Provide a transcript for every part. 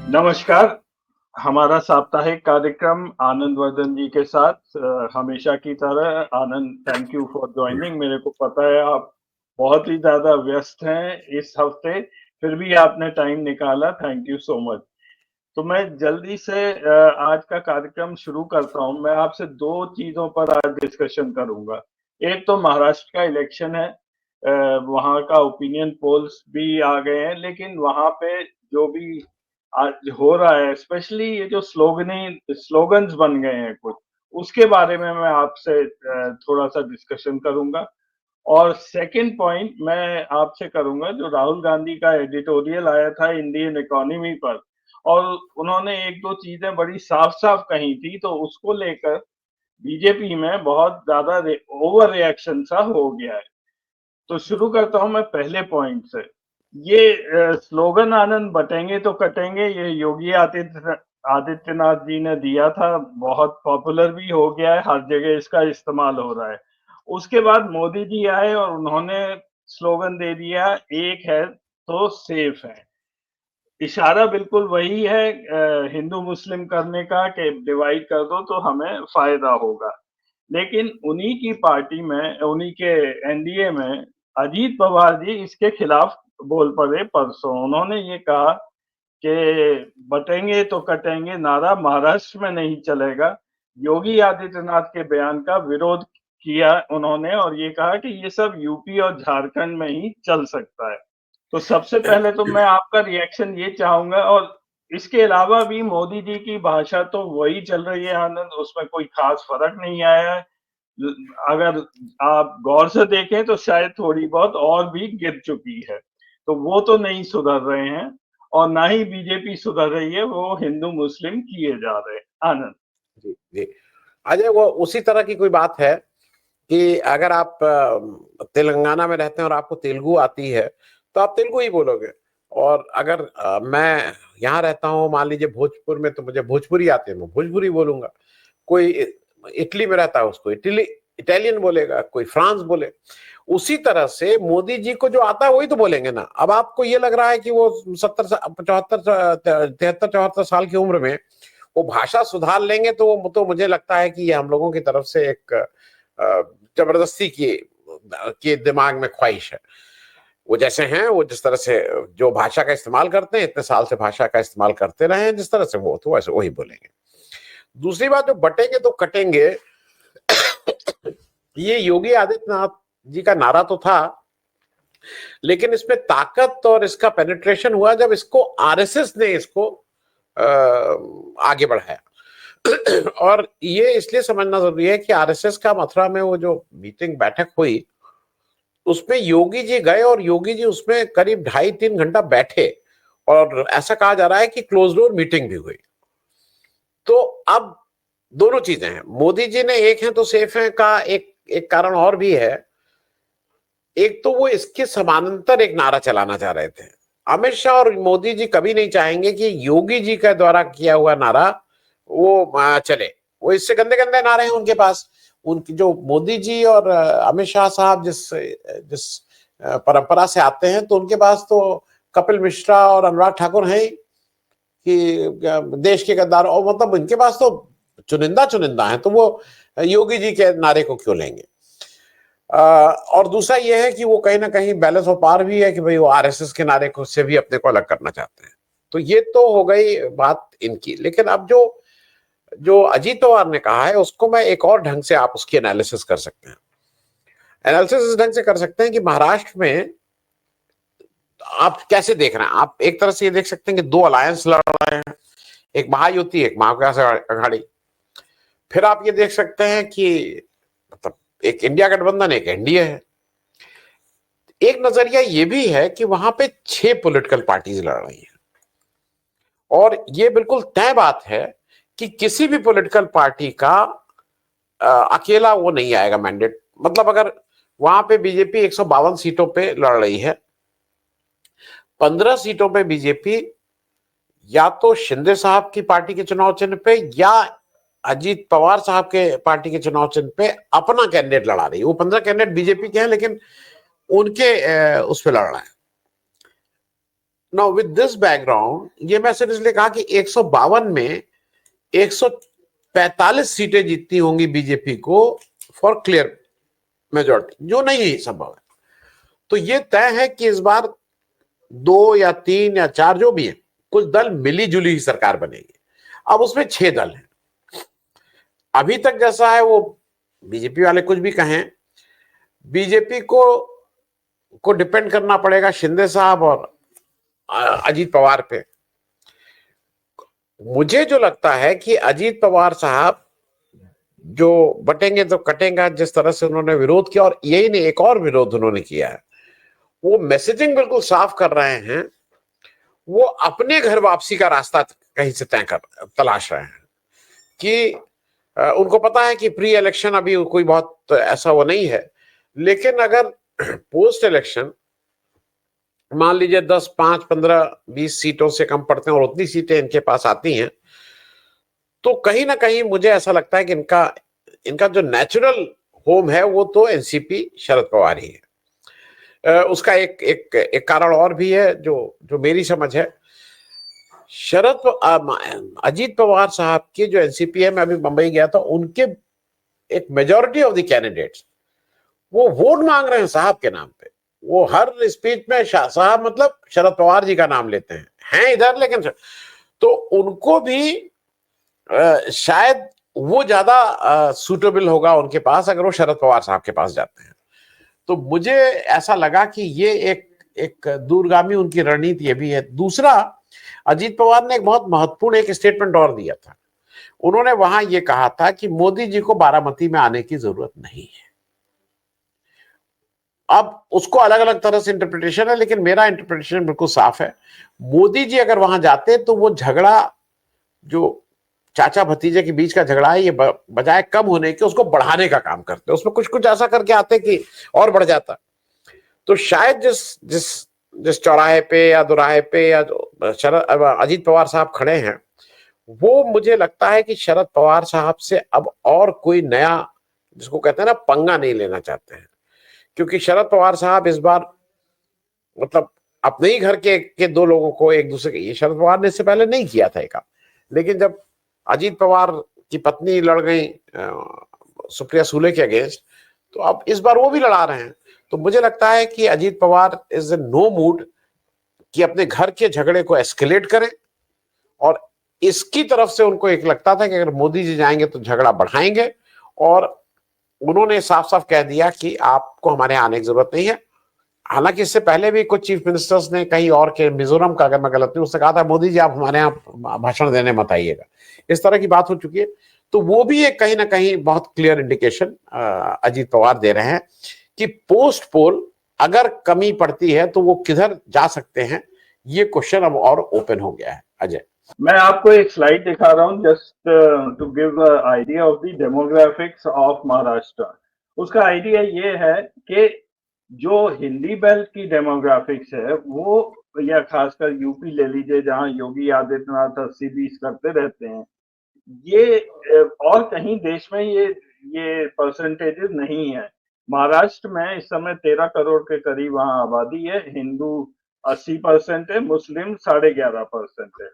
नमस्कार। हमारा साप्ताहिक कार्यक्रम आनंद वर्धन जी के साथ हमेशा की तरह आनंद, थैंक यू फॉर जॉइनिंग। मेरे को पता है आप बहुत ही ज़्यादा व्यस्त हैं इस हफ्ते, फिर भी आपने टाइम निकाला, थैंक यू सो मच। तो मैं जल्दी से आज का कार्यक्रम शुरू करता हूँ। मैं आपसे 2 चीज़ों पर आज डिस्कशन करूँगा। एक तो महाराष्ट्र का इलेक्शन है, वहाँ का ओपिनियन पोल्स भी आ गए हैं, लेकिन वहाँ पे जो भी आज हो रहा है, स्पेशली ये जो स्लोगन्स बन गए हैं कुछ, उसके बारे में मैं आपसे थोड़ा-सा डिस्कशन करूँगा। और सेकंड पॉइंट मैं आपसे करूँगा, जो राहुल गांधी का एडिटोरियल आया था इंडियन इकोनॉमी पर, और उन्होंने 1-2 चीज़ें बड़ी साफ-साफ कही थी, तो उसको लेकर बीजेपी में बहुत ज़्यादा ओवर रिएक्शन सा हो गया है। तो शुरू करता हूँ मैं पहले पॉइंट से। ये स्लोगन आनंद बटेंगे तो कटेंगे, ये योगी आदित्यनाथ जी ने दिया था, बहुत पॉपुलर भी हो गया है, हर जगह इसका इस्तेमाल हो रहा है। उसके बाद मोदी जी आए और उन्होंने स्लोगन दे दिया, एक है तो सेफ है। इशारा बिल्कुल वही है हिंदू मुस्लिम करने का, कि डिवाइड कर दो तो हमें फायदा होगा। लेकिन उन्हीं की पार्टी में, उन्हीं के एनडीए में अजीत पवार जी इसके खिलाफ बोल पड़े परसों। उन्होंने ये कहा कि बटेंगे तो कटेंगे नारा महाराष्ट्र में नहीं चलेगा। योगी आदित्यनाथ के बयान का विरोध किया उन्होंने और ये कहा कि ये सब यूपी और झारखंड में ही चल सकता है। तो सबसे पहले तो मैं आपका रिएक्शन ये चाहूँगा, और इसके अलावा भी मोदी जी की भाषा तो वही चल रही है आनंद, उसमें कोई ख़ास फ़र्क नहीं आया है। ल अगर आप गौर से देखें तो शायद थोड़ी बहुत और भी गिर चुकी है। तो वो तो नहीं सुधर रहे हैं और ना ही बीजेपी सुधर रही है, वो हिंदू-मुस्लिम किए जा रहे हैं। आनंद। जी, जी। अजय, वो उसी तरह की कोई बात है कि अगर आप तेलंगाना में रहते हैं और आपको तेलुगु आती है, तो आप तेलुगु ही बोलोगे। और अगर मैं यहाँ रहता हूँ, मान लीजिए भोजपुर में, तो मुझे भोजपुरी आती है, मैं भोजपुरी बोलूंगा। कोई इटली में रहता है, उसको इटालियन बोलेगा, कोई फ्रांस बोले। उसी तरह से मोदी जी को जो आता है वही तो बोलेंगे ना। अब आपको ये लग रहा है कि वो 73 74 की उम्र में वो भाषा सुधार लेंगे, तो मुझे लगता है कि ये हम लोगों की तरफ से एक जबरदस्ती की दिमाग में ख्वाहिश है। वो जैसे हैं, वो जिस तरह से जो भाषा का इस्तेमाल करते हैं, इतने साल से भाषा का इस्तेमाल करते रहे हैं, जिस तरह से वो तो वैसे वही बोलेंगे। दूसरी बात, जो बटेंगे तो कटेंगे, ये योगी आदित्यनाथ जी का नारा तो था, लेकिन इसमें ताकत और इसका पेनिट्रेशन हुआ जब इसको आरएसएस ने इसको आगे बढ़ाया। और ये इसलिए समझना जरूरी है कि आरएसएस का मथुरा में वो जो मीटिंग बैठक हुई, उसमें योगी जी गए और योगी जी उसमें करीब 2.5-3 घंटा बैठे, और ऐसा कहा जा रहा है कि क्लोज डोर मीटिंग भी हुई। तो अब दोनों चीजें हैं। मोदी जी ने एक है तो सेफ है का एक एक कारण और भी है। एक तो वो इसके समानांतर एक नारा चलाना चाह रहे थे। अमित शाह और मोदी जी कभी नहीं चाहेंगे कि योगी जी का द्वारा किया हुआ नारा वो चले। वो इससे गंदे गंदे नारे हैं उनके पास। उनकी जो मोदी जी और अमित शाह साहब जिस जिस परंपरा से आते हैं, तो उनके पास तो कपिल मिश्रा और अनुराग ठाकुर हैं कि देश के गद्दार, और मतलब इनके पास तो चुनिंदा चुनिंदा है, तो वो योगी जी के नारे को क्यों लेंगे। और दूसरा ये है कि वो कहीं ना कहीं बैलेंस ऑफ पावर भी है कि भाई वो आरएसएस के नारे को से भी अपने को अलग करना चाहते हैं। तो ये तो हो गई बात इनकी। लेकिन अब जो जो अजीत पवार ने कहा है, उसको मैं एक और ढंग से आप उसकी एनालिसिस कर सकते हैं। एनालिसिस इस ढंग से कर सकते हैं कि महाराष्ट्र में आप कैसे देख रहे हैं। आप एक तरह से ये देख सकते हैं कि दो अलायंस लड़ रहे हैं, एक महायुति, एक महाविकास अघाड़ी। फिर आप ये देख सकते हैं कि मतलब एक इंडिया गठबंधन, एक एनडीए है। एक नजरिया ये भी है कि वहां पे 6 पॉलिटिकल पार्टीज लड़ रही हैं, और ये बिल्कुल तय बात है कि किसी भी पॉलिटिकल पार्टी का अकेला वो नहीं आएगा मैंडेट। मतलब अगर वहां पे बीजेपी 152 सीटों पे लड़ रही है, 15 सीटों पे बीजेपी या तो शिंदे साहब की पार्टी के चुनाव चिन्ह पे या अजीत पवार साहब के पार्टी के चुनाव चिन्ह पे अपना कैंडिडेट लड़ा रही है। वो 15 कैंडिडेट बीजेपी के हैं, लेकिन उनके उस पर लड़ रहा है। नाउ विद दिस बैकग्राउंड, ये मैं सिर्फ इसलिए कहा कि 152 में 145 सीटें जीतनी होंगी बीजेपी को फॉर क्लियर मेजॉरिटी, जो नहीं संभव है। तो ये तय है कि इस बार 2 या 3 या 4 जो भी है, कुछ दल मिली जुली ही सरकार बनेगी। अब उसमें 6 दल हैं। अभी तक जैसा है, वो बीजेपी वाले कुछ भी कहें, बीजेपी को डिपेंड करना पड़ेगा शिंदे साहब और अजीत पवार पे। मुझे जो लगता है कि अजीत पवार साहब जो बटेंगे तो कटेंगे, जिस तरह से उन्होंने विरोध किया, और यही नहीं, एक और विरोध उन्होंने किया है, वो मैसेजिंग बिल्कुल साफ कर रहे हैं, वो अपने घर वापसी का रास्ता कहीं से तलाश रहे हैं कि उनको पता है कि प्री इलेक्शन अभी कोई बहुत ऐसा वो नहीं है, लेकिन अगर पोस्ट इलेक्शन मान लीजिए 10, 5, 15, 20 सीटों से कम पड़ते हैं और उतनी सीटें इनके पास आती हैं, तो कहीं ना कहीं मुझे ऐसा लगता है कि इनका जो नेचुरल होम है वो तो एनसीपी शरद पवार ही है। उसका एक कारण और भी है जो मेरी समझ है। अजीत पवार साहब के जो एनसीपी है, मैं अभी मुंबई गया था, उनके एक मेजॉरिटी ऑफ द कैंडिडेट्स वो वोट मांग रहे हैं साहब के नाम पे। वो हर स्पीच में साहब मतलब शरद पवार जी का नाम लेते हैं इधर, लेकिन तो उनको भी शायद वो ज्यादा सूटेबल होगा उनके पास अगर वो शरद पवार साहब के पास जाते हैं। तो मुझे ऐसा लगा कि ये एक दूरगामी उनकी रणनीति ये भी है। दूसरा, अजीत पवार ने एक बहुत महत्वपूर्ण एक स्टेटमेंट और दिया था। उन्होंने वहां ये कहा था कि मोदी जी को बारामती में आने की जरूरत नहीं है। अब उसको अलग अलग तरह से इंटरप्रिटेशन है, लेकिन मेरा इंटरप्रिटेशन बिल्कुल साफ है। मोदी जी अगर वहां जाते तो वो झगड़ा जो चाचा भतीजे के बीच का झगड़ा है, ये बजाय कम होने के उसको बढ़ाने का काम करते, उसमें कुछ कुछ ऐसा करके आते कि और बढ़ जाता। तो शायद जिस जिस जिस चौराहे पे या दोराहे पे या अजीत पवार साहब खड़े हैं, वो मुझे लगता है कि शरद पवार साहब से अब और कोई नया, जिसको कहते हैं ना, पंगा नहीं लेना चाहते हैं। क्योंकि शरद पवार साहब इस बार मतलब अपने ही घर के 2 लोगों को एक दूसरे के, ये शरद पवार ने इससे पहले नहीं किया था एक, लेकिन जब अजीत पवार की पत्नी लड़ गई सुप्रिया सूले के अगेंस्ट, तो अब इस बार वो भी लड़ा रहे हैं। तो मुझे लगता है कि Ajit Pawar is in no mood कि अपने घर के झगड़े को एस्केलेट करें, और इसकी तरफ से उनको एक लगता था कि अगर मोदी जी जाएंगे तो झगड़ा बढ़ाएंगे, और उन्होंने साफ साफ कह दिया कि आपको हमारे आने की जरूरत नहीं है। हालांकि इससे पहले भी कुछ चीफ मिनिस्टर्स ने कहीं और के, मिजोरम का अगर मैं गलत नहीं, उससे कहा था मोदी जी आप हमारे यहाँ भाषण देने मत आइएगा, इस तरह की बात हो चुकी है। तो वो भी एक कहीं ना कहीं बहुत क्लियर इंडिकेशन अजीत पवार दे रहे हैं कि पोस्ट पोल अगर कमी पड़ती है तो वो किधर जा सकते हैं, ये क्वेश्चन अब और ओपन हो गया है। अजय, मैं आपको एक स्लाइड दिखा रहा हूँ just to give idea of the demographics of Maharashtra. उसका आइडिया ये है कि जो हिंदी बेल्ट की डेमोग्राफिक्स है वो, या खासकर यूपी ले लीजिए जहां योगी आदित्यनाथ 80-20 करते रहते हैं, ये और कहीं देश में ये परसेंटेजेस नहीं है। महाराष्ट्र में इस समय 13 करोड़ के करीब वहां आबादी है, हिंदू 80% है, मुस्लिम 11.5% है।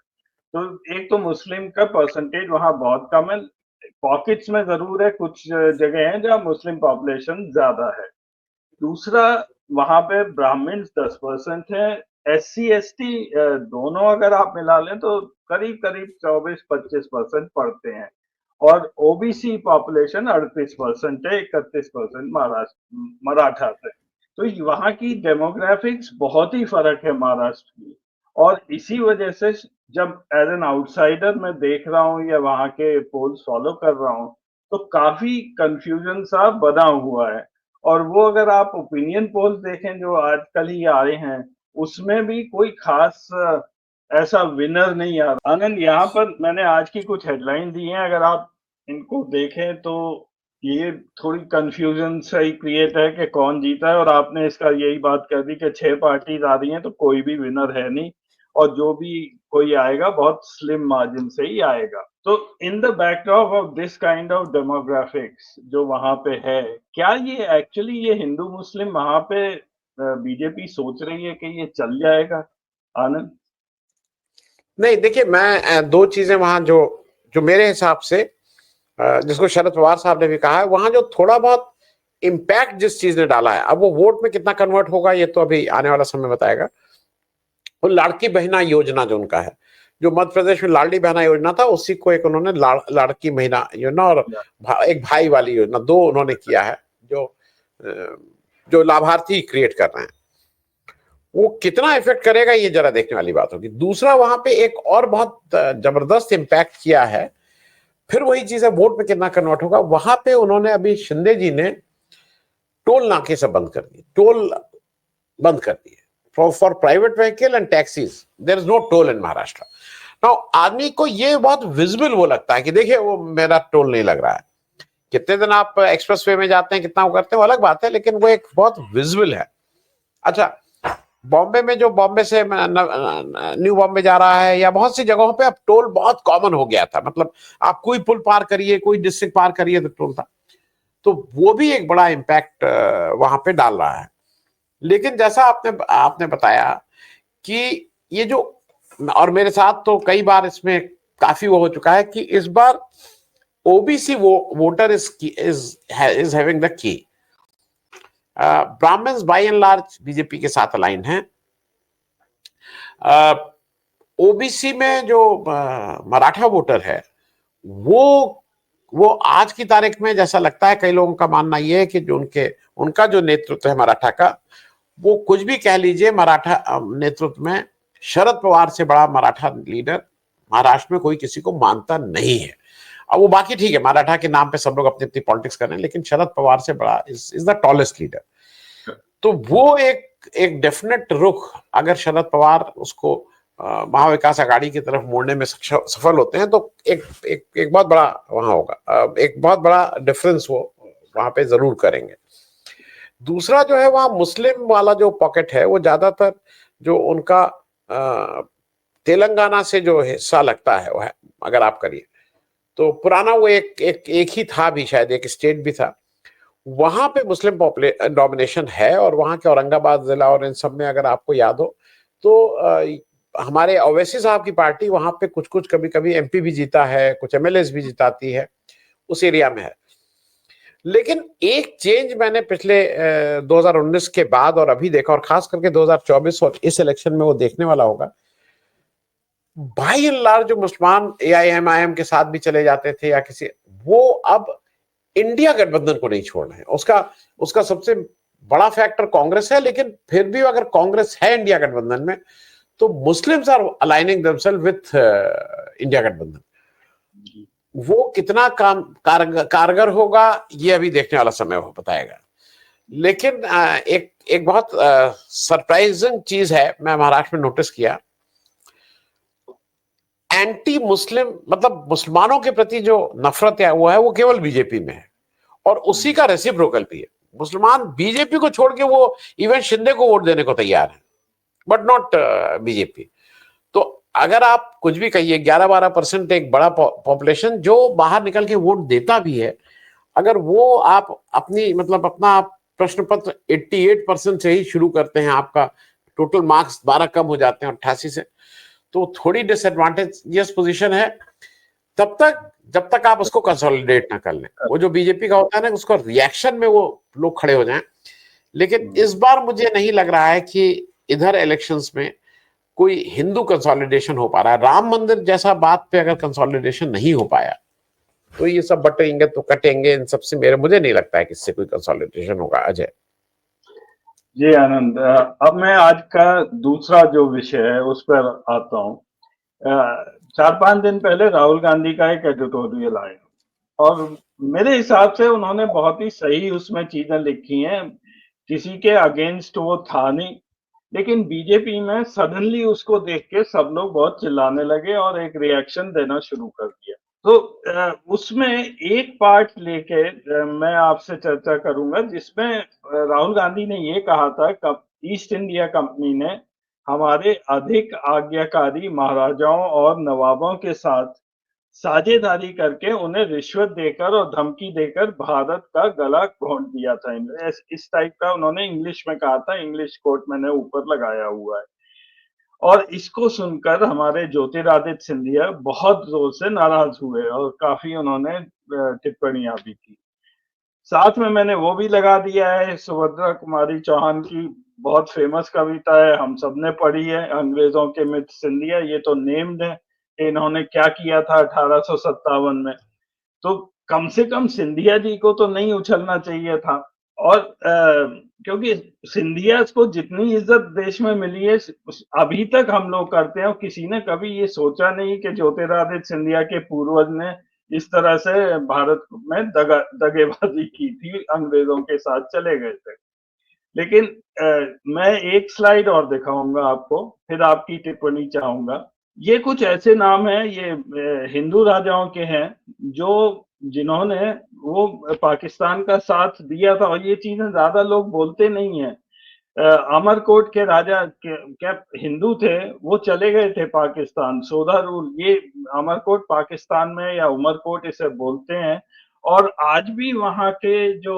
तो एक तो मुस्लिम का परसेंटेज वहां बहुत कम है, पॉकेट्स में जरूर है, कुछ जगह हैं जहां मुस्लिम पॉपुलेशन ज्यादा है। दूसरा, वहां पे ब्राह्मण्स 10% है, SC ST दोनों अगर आप मिला लें तो करीब करीब 24-25% पड़ते हैं, और ओबीसी पॉपुलेशन 38% है, 31% महाराष्ट्र मराठा से। तो वहां की डेमोग्राफिक्स बहुत ही फर्क है महाराष्ट्र की, और इसी वजह से जब एज एन आउटसाइडर मैं देख रहा हूँ या वहां के पोल्स फॉलो कर रहा हूँ, तो काफी कंफ्यूजन सा बना हुआ है। और वो अगर आप ओपिनियन पोल्स देखें जो आजकल ही आ रहे हैं, उसमें भी कोई खास ऐसा विनर नहीं आ रहा। आनंद, यहाँ पर मैंने आज की कुछ हेडलाइन दी हैं, अगर आप इनको देखें तो ये थोड़ी कंफ्यूजन सही क्रिएट है कि कौन जीता है, और आपने इसका यही बात कर दी कि 6 पार्टीज आ रही हैं तो कोई भी विनर है नहीं, और जो भी कोई आएगा बहुत स्लिम मार्जिन से ही आएगा। तो in the backdrop of this kind of demographics जो वहां पे है, क्या ये एक्चुअली ये हिंदू मुस्लिम वहां पे बीजेपी सोच रही है कि ये चल जाएगा? आनंद? नहीं, देखिए, मैं दो चीजें वहां जो जो मेरे हिसाब से जिसको शरद पवार साहब ने भी कहा है, वहां जो थोड़ा बहुत इम्पैक्ट जिस चीज ने डाला है, अब वो वोट में कितना कन्वर्ट होगा ये तो अभी आने वाला समय बताएगा। वो लाड़की बहना योजना जो उनका है, जो मध्य प्रदेश में लाडली बहना योजना था, उसी को एक उन्होंने लाड़की महीना योजना और एक भाई वाली योजना, दो उन्होंने किया है, जो जो लाभार्थी क्रिएट कर रहे हैं। वो कितना इफेक्ट करेगा ये जरा देखने वाली बात होगी। दूसरा, वहां पे एक और बहुत जबरदस्त इम्पैक्ट किया है, फिर वही चीज है, वोट में कितना कन्वर्ट होगा। वहां पे उन्होंने अभी शिंदे जी ने टोल नाके सब बंद कर दिए, टोल बंद कर दिए for private vehicle and taxis, there is no toll in Maharashtra. Now आदमी को ये बहुत विजिबल वो लगता है कि देखिए वो मेरा टोल नहीं लग रहा है। कितने दिन आप एक्सप्रेस वे में जाते हैं, कितना वो करते हैं, वो अलग बात है, लेकिन वो एक बहुत विजिबल है। अच्छा, बॉम्बे में जो बॉम्बे से न्यू बॉम्बे जा रहा है या बहुत सी जगहों पे अब टोल बहुत कॉमन हो गया था, मतलब आप कोई पुल पार करिए, कोई डिस्ट्रिक्ट पार करिए तो टोल था। तो वो भी एक बड़ा इम्पैक्ट वहां पे डाल रहा है। लेकिन जैसा आपने आपने बताया कि ये जो, और मेरे साथ तो कई बार इसमें काफी वो हो चुका है कि इस बार OBC voter is having the key. Brahmans by and large BJP के साथ अलाइन हैं। ओबीसी में जो मराठा वोटर है, वो आज की तारीख में जैसा लगता है, कई लोगों का मानना यह है कि जो उनका जो नेतृत्व है मराठा का, वो कुछ भी कह लीजिए, मराठा नेतृत्व में शरद पवार से बड़ा मराठा लीडर महाराष्ट्र में कोई किसी को मानता नहीं है। अब वो बाकी ठीक है, मराठा के नाम पे सब लोग अपनी अपनी पॉलिटिक्स कर रहे हैं, लेकिन शरद पवार से बड़ा इज द टॉलेस्ट लीडर। तो वो एक डेफिनेट रुख, अगर शरद पवार उसको महाविकास आघाड़ी की तरफ मोड़ने में सफल होते हैं, तो एक बहुत बड़ा वहां होगा, एक बहुत बड़ा डिफरेंस वो वहां पे जरूर करेंगे। दूसरा जो है, वहां मुस्लिम वाला जो पॉकेट है, वो ज्यादातर जो उनका तेलंगाना से जो हिस्सा लगता है, वो है, अगर आप करिए तो पुराना वो एक ही था भी, शायद एक स्टेट भी था, वहां पे मुस्लिम डोमिनेशन है। और वहां के औरंगाबाद जिला और इन सब में अगर आपको याद हो तो हमारे ओवैसी साहब की पार्टी वहां पे कुछ कुछ कभी कभी एमपी भी जीता है, कुछ एमएलएस भी जिताती है, उस एरिया में है। लेकिन एक चेंज मैंने पिछले 2019 के बाद और अभी देखा, और खास करके 2024 और इस इलेक्शन में वो देखने वाला होगा। बाई एंड लार्ज जो मुसलमान एआईएमआईएम के साथ भी चले जाते थे या किसी, वो अब इंडिया गठबंधन को नहीं छोड़ रहे हैं। उसका सबसे बड़ा फैक्टर कांग्रेस है, लेकिन फिर भी अगर कांग्रेस है इंडिया गठबंधन में, तो Muslims are aligning themselves with India गठबंधन। वो कितना कारगर होगा ये अभी देखने वाला समय वो बताएगा। लेकिन एक बहुत सरप्राइजिंग चीज है, मैं महाराष्ट्र में नोटिस किया, एंटी मुस्लिम, मतलब मुसलमानों के प्रति जो नफरत है वो केवल बीजेपी में है, और उसी का रेसिप्रोकल भी है। मुसलमान बीजेपी को छोड़ के वो इवन शिंदे को वोट देने को तैयार है, बट नॉट बीजेपी। तो अगर आप कुछ भी कहिए, 11-12% एक बड़ा पॉपुलेशन जो बाहर निकल के वोट देता भी है, अगर वो आप अपनी मतलब अपना आप प्रश्न पत्र 88% से ही शुरू करते हैं, आपका टोटल मार्क्स 12 कम हो जाते हैं 88 से, तो थोड़ी डिसएडवांटेजियस पोजीशन है तब तक जब तक आप उसको कंसोलिडेट ना कर लें। वो जो बीजेपी का होता है ना, उसको रिएक्शन में वो लोग खड़े हो जाएं। लेकिन इस बार मुझे नहीं लग रहा है कि इधर इलेक्शंस में कोई हिंदू कंसोलिडेशन हो पा रहा है। राम मंदिर जैसा बात पे अगर कंसोलिडेशन नहीं हो पाया, तो ये सब बटेंगे तो कटेंगे, इन सबसे मुझे नहीं लगता है कि इससे कोई कंसोलिडेशन होगा। अजय जी आनंद, अब मैं आज का दूसरा जो विषय है उस पर आता हूँ। 4-5 दिन पहले राहुल गांधी का एक एडिटोरियल आया, और मेरे हिसाब से उन्होंने बहुत ही सही उसमें चीजें लिखी हैं। किसी के अगेंस्ट वो था नहीं, लेकिन बीजेपी में सडनली उसको देख के सब लोग बहुत चिल्लाने लगे और एक रिएक्शन देना शुरू कर दिया। तो उसमें एक पार्ट लेके मैं आपसे चर्चा करूंगा, जिसमें राहुल गांधी ने ये कहा था कि ईस्ट इंडिया कंपनी ने हमारे अधिक आज्ञाकारी महाराजाओं और नवाबों के साथ साझेदारी करके उन्हें रिश्वत देकर और धमकी देकर भारत का गला घोंट दिया था। इस टाइप का उन्होंने इंग्लिश में कहा था, इंग्लिश कोट मैंने ऊपर लगाया हुआ है। और इसको सुनकर हमारे ज्योतिरादित्य सिंधिया बहुत जोर से नाराज हुए और काफी उन्होंने टिप्पणियां भी की। साथ में मैंने वो भी लगा दिया है, सुभद्रा कुमारी चौहान की बहुत फेमस कविता है, हम सबने पढ़ी है, अंग्रेजों के मित्र सिंधिया, ये तो नेम्ड है कि इन्होंने क्या किया था 1857 में। तो कम से कम सिंधिया जी को तो नहीं उछलना चाहिए था। और क्योंकि सिंधिया को जितनी इज्जत देश में मिली है अभी तक हम लोग करते हैं, और किसी ने कभी ये सोचा नहीं कि ज्योतिरादित्य सिंधिया के पूर्वज ने इस तरह से भारत में दगेबाजी की थी, अंग्रेजों के साथ चले गए थे। लेकिन मैं एक स्लाइड और दिखाऊंगा आपको, फिर आपकी टिप्पणी चाहूंगा। ये कुछ ऐसे नाम हैं, ये हिंदू राजाओं के हैं जो जिन्होंने वो पाकिस्तान का साथ दिया था, और ये चीजें ज्यादा लोग बोलते नहीं है। अमरकोट के राजा क्या हिंदू थे, वो चले गए थे पाकिस्तान, सोधा रूल, ये अमरकोट पाकिस्तान में या उमरकोट इसे बोलते हैं। और आज भी वहाँ के जो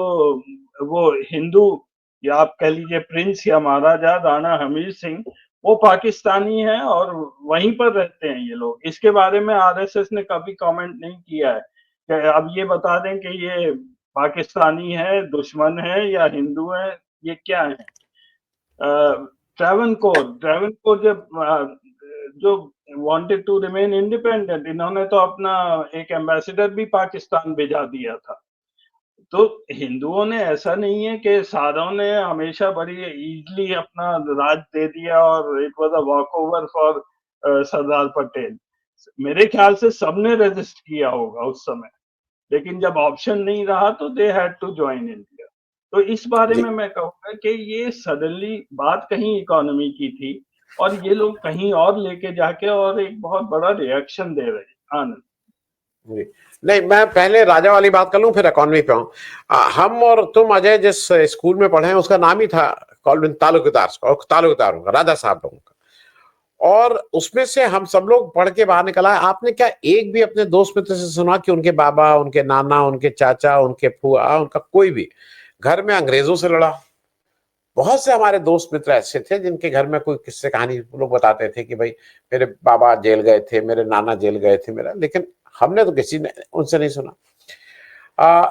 वो हिंदू या आप कह लीजिए प्रिंस या महाराजा राणा हमीर सिंह, वो पाकिस्तानी है और वहीं पर रहते हैं ये लोग। इसके बारे में आरएसएस ने कभी कमेंट नहीं किया है कि अब ये बता दें कि ये पाकिस्तानी है, दुश्मन है या हिंदू है, ये क्या है। ट्रैवनकोर जब जो वांटेड टू रिमेन इंडिपेंडेंट, इन्होंने तो अपना एक एम्बेसडर भी पाकिस्तान भेजा दिया था। तो हिंदुओं ने ऐसा नहीं है कि सारों ने हमेशा बड़ी इजीली अपना राज दे दिया और it was a walk over for Sardar Patel. मेरे ख्याल से सबने रेजिस्ट किया होगा उस समय, लेकिन जब ऑप्शन नहीं रहा तो they had to join India. तो इस बारे जी में मैं कहूंगा कि ये सडनली बात कहीं इकोनॉमी की थी और ये लोग कहीं और लेके जाके और एक बहुत बड़ा रिएक्शन दे रहे हैं। आनंद जी नहीं, मैं पहले राजा वाली बात कर लूं फिर इकोनॉमी पे आऊं। हम और तुम अजय जिस स्कूल में पढ़े हैं उसका नाम ही था कॉलविन तालुकेदार, और तालुकेदार होगा राजा साहब लोगों का। और उसमें से हम सब लोग पढ़ के बाहर निकला है। आपने क्या एक भी अपने दोस्त मित्र से सुना कि उनके बाबा, उनके नाना, उनके चाचा, उनके फूआ, उनका कोई भी घर में अंग्रेजों से लड़ा? बहुत से हमारे दोस्त मित्र ऐसे थे जिनके घर में कोई किस्से कहानी लोग बताते थे कि भाई मेरे बाबा जेल गए थे, मेरे नाना जेल गए थे मेरा, लेकिन हमने तो किसी ने उनसे नहीं सुना।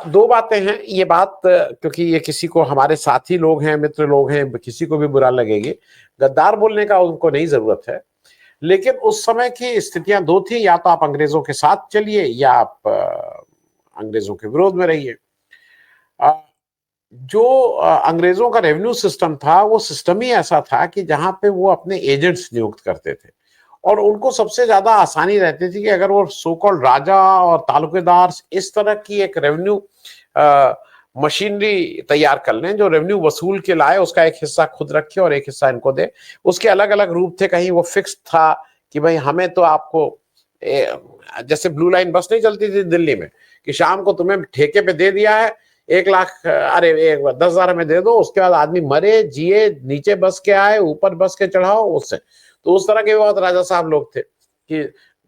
दो बातें हैं ये बात, क्योंकि ये किसी को, हमारे साथी लोग हैं, मित्र लोग हैं, किसी को भी बुरा लगेगी, गद्दार बोलने का उनको नहीं जरूरत है। लेकिन उस समय की स्थितियां दो थी, या तो आप अंग्रेजों के साथ चलिए या आप अंग्रेजों के विरोध में रहिए। जो अंग्रेजों का रेवेन्यू सिस्टम था वो सिस्टम ही ऐसा था कि जहां पे वो अपने एजेंट्स नियुक्त करते थे, और उनको सबसे ज्यादा आसानी रहती थी कि अगर वो सो कॉल्ड राजा और तालुकेदार इस तरह की एक रेवेन्यू मशीनरी तैयार कर लें जो रेवेन्यू वसूल के लाए, उसका एक हिस्सा खुद रखे और एक हिस्सा इनको दे। उसके अलग अलग रूप थे, कहीं वो फिक्स था कि भाई हमें तो आपको जैसे ब्लू लाइन बस नहीं चलती थी दिल्ली में कि शाम को तुम्हें ठेके पे दे दिया है 1 लाख, अरे 10,000 हमें दे दो, उसके बाद आदमी मरे जिए, नीचे बस के आए ऊपर बस के चढ़ाओ उससे। तो उस तरह के बहुत राजा साहब लोग थे कि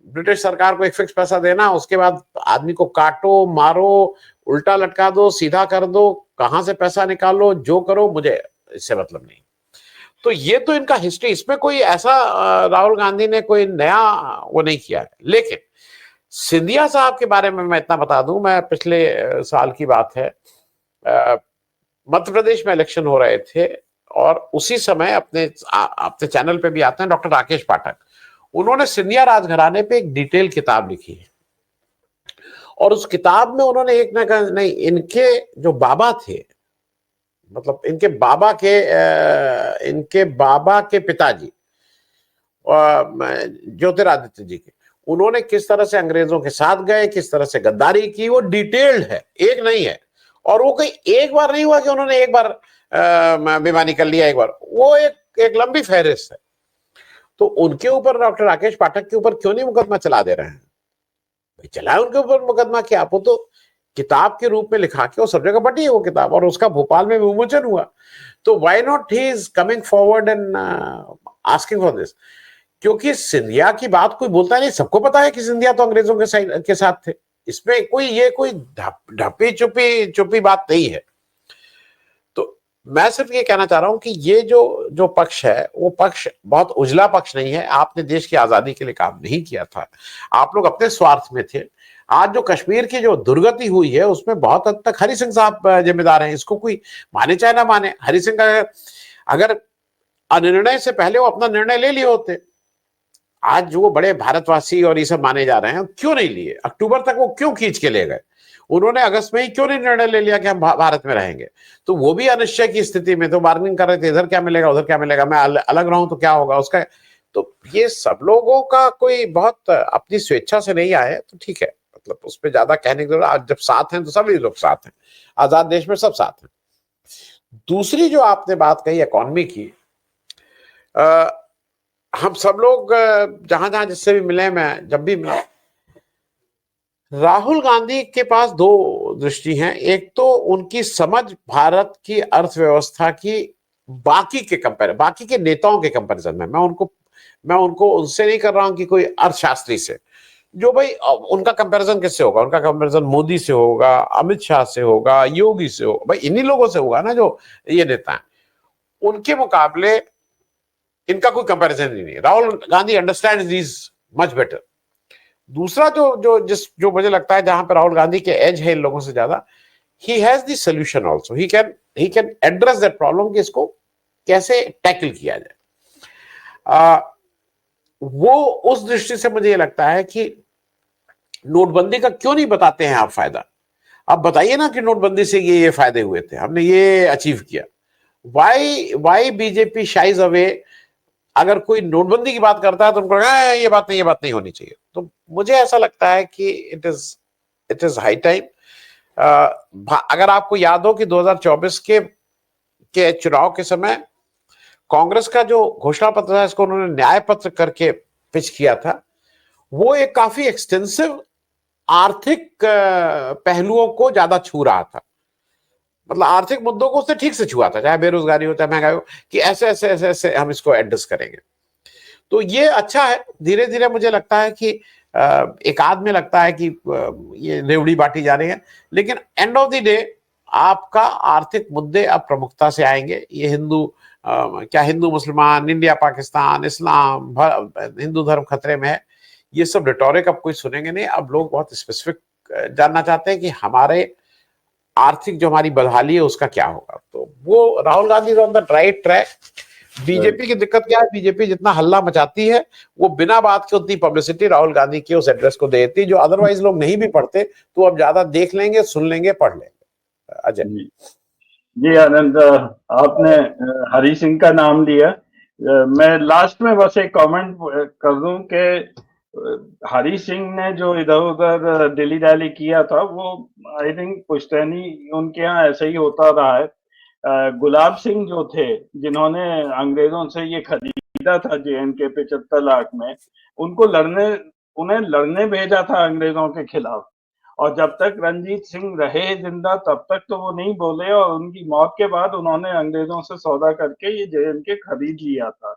ब्रिटिश सरकार को एक फिक्स पैसा देना, उसके बाद आदमी को काटो, मारो, उल्टा लटका दो, सीधा कर दो, कहां से पैसा निकालो, जो करो, मुझे इससे मतलब नहीं। तो ये तो इनका हिस्ट्री, इसमें कोई ऐसा राहुल गांधी ने कोई नया वो नहीं किया है। लेकिन सिंधिया साहब के बारे में मैं इतना बता दूं, मैं पिछले साल की बात है, मध्य प्रदेश में इलेक्शन हो रहे थे, और उसी समय अपने चैनल पे भी आते हैं डॉक्टर राकेश पाठक, उन्होंने सिंधिया राजघराने पे एक डिटेल किताब लिखी है। और उस किताब में उन्होंने एक ना कहा, नहीं, इनके जो बाबा थे, मतलब इनके बाबा के पिताजी ज्योतिरादित्य जी के, उन्होंने किस तरह से अंग्रेजों के साथ गए, किस तरह से गद्दारी की, वो डिटेल्ड है, एक नहीं है। और वो कोई एक बार नहीं हुआ कि उन्होंने एक बार बेईमानी कर लिया, एक बार, वो एक लंबी फहरिस्त है। तो उनके ऊपर, डॉक्टर राकेश पाठक के ऊपर क्यों नहीं मुकदमा चला दे रहे हैं? भाई चलाए उनके ऊपर मुकदमा, क्या वो तो किताब के रूप में लिखा के, वो सब जगह बटी है वो किताब, और उसका भोपाल में विमोचन हुआ। तो why not he is coming forward and asking for this? क्योंकि सिंधिया की बात कोई बोलता नहीं, सबको पता है कि सिंधिया तो अंग्रेजों के साथ थे। इसमें कोई ढपी चुपी बात नहीं है। तो मैं सिर्फ ये कहना चाह रहा हूं कि ये जो पक्ष है वो पक्ष बहुत उजला पक्ष नहीं है। आपने देश की आजादी के लिए काम नहीं किया था, आप लोग अपने स्वार्थ में थे। आज जो कश्मीर की जो दुर्गति हुई है उसमें बहुत हद तक हरि सिंह साहब जिम्मेदार हैं। इसको कोई माने चाहे ना माने, हरि सिंह का अगर अनिर्णय से पहले वो अपना निर्णय ले लिए होते, आज जो वो बड़े भारतवासी और ये सब माने जा रहे हैं, क्यों नहीं लिए? अक्टूबर तक वो क्यों खींच के ले गए? उन्होंने अगस्त में ही क्यों नहीं निर्णय ले लिया कि हम भारत में रहेंगे? तो वो भी अनिश्चय की स्थिति में तो बार्गेनिंग कर रहे थे, इधर क्या मिलेगा उधर क्या मिलेगा, मैं अलग रहूं तो क्या होगा उसका। तो ये सब लोगों का कोई बहुत अपनी स्वेच्छा से नहीं आए तो ठीक है, मतलब उस पर ज्यादा कहने की जरूरत। जब साथ हैं तो सभी लोग साथ हैं, आजाद देश में सब साथ हैं। दूसरी जो आपने बात कही इकोनॉमी की, हम सब लोग जहां जहां जिससे भी मिले, मैं जब भी मिला, राहुल गांधी के पास दो दृष्टि हैं। एक तो उनकी समझ भारत की अर्थव्यवस्था की बाकी के नेताओं के कंपैरिजन में, मैं उनको उनसे नहीं कर रहा हूं कि कोई अर्थशास्त्री से, जो भाई उनका कंपैरिजन किससे होगा? उनका कंपैरिजन मोदी से होगा, अमित शाह से होगा, योगी से होगा, भाई इन्हीं लोगों से होगा ना जो ये नेता हैं। उनके मुकाबले इनका कोई कंपैरिजन ही नहीं है। Rahul Gandhi understands this much better. दूसरा जो मुझे लगता है जहां पर राहुल गांधी के एज है इन लोगों से ज्यादा, he has the solution also, he can address that problem कि इसको कैसे टैकल किया जाए। वो उस दृष्टि से मुझे ये लगता है कि नोटबंदी का क्यों नहीं बताते हैं आप फायदा? आप बताइए ना कि नोटबंदी से ये फायदे हुए थे, हमने ये अचीव किया। Why BJP shies away? अगर कोई नोटबंदी की बात करता है तो उनको ये बात नहीं होनी चाहिए। तो मुझे ऐसा लगता है कि इट इज हाई टाइम। अगर आपको याद हो कि 2024 के चुनाव के समय कांग्रेस का जो घोषणा पत्र था, इसको उन्होंने न्याय पत्र करके पिच किया था, वो एक काफी एक्सटेंसिव आर्थिक पहलुओं को ज्यादा छू रहा था। मतलब आर्थिक मुद्दों को उसने ठीक से छुआ था, चाहे बेरोजगारी हो चाहे महंगाई हो, कि ऐसे हम इसको एडजस्ट करेंगे। तो ये अच्छा है। धीरे धीरे मुझे लगता है कि एक आध में लगता है कि ये रेवड़ी बांटी जा रही है, लेकिन एंड ऑफ द डे आपका आर्थिक मुद्दे अब प्रमुखता से आएंगे। ये हिंदू मुसलमान, इंडिया पाकिस्तान, इस्लाम, हिंदू धर्म खतरे में है, ये सब रिटोरिक अब कोई सुनेंगे नहीं। अब लोग बहुत स्पेसिफिक जानना चाहते हैं कि हमारे आर्थिक जो हमारी बदहाली है उसका क्या होगा। तो वो Rahul Gandhi on the right track. BJP की दिक्कत क्या है? बीजेपी जितना हल्ला मचाती है वो बिना बात के उतनी पब्लिसिटी राहुल गांधी के उस एड्रेस को देती, जो अदरवाइज लोग नहीं भी पढ़ते तो अब ज्यादा देख लेंगे, सुन लेंगे, पढ़ लेंगे। अजय जी आनंद, आपने हरि सिंह का नाम लिया। मैं लास्ट में बस एक कमेंट कर दूं कि हरि सिंह ने जो इधर उधर दिल्ली रैली किया था, वो आई थिंक पुश्तैनी उनके यहाँ ऐसे ही होता रहा है। गुलाब सिंह जो थे, जिन्होंने अंग्रेजों से ये खरीदा था JNK 75 लाख में, उन्हें लड़ने भेजा था अंग्रेजों के खिलाफ। और जब तक रंजीत सिंह रहे जिंदा तब तक तो वो नहीं बोले, और उनकी मौत के बाद उन्होंने अंग्रेजों से सौदा करके ये JNK खरीद लिया था।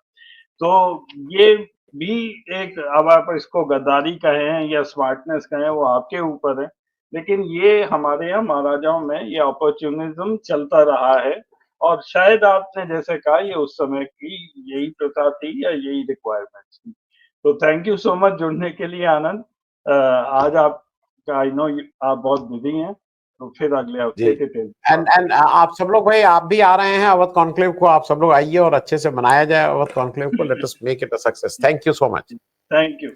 तो ये भी एक, अब आप इसको गद्दारी कहें या स्मार्टनेस कहें, वो आपके ऊपर है, लेकिन ये हमारे यहाँ महाराजाओं में ये अपॉर्चुनिज्म चलता रहा है। और शायद आपने जैसे कहा, ये उस समय की यही प्रथा थी या यही रिक्वायरमेंट थी। तो थैंक यू सो मच जुड़ने के लिए आनंद। आज आप, आई नो आप बहुत बिजी हैं, तो फिर अगले हफ्ते के एंड आप सब लोग, भाई आप भी आ रहे हैं अवध कॉन्क्लेव को, आप सब लोग आइए और अच्छे से मनाया जाए अवध कॉन्क्लेव को। Let us make it a success. Thank you so much. Thank you.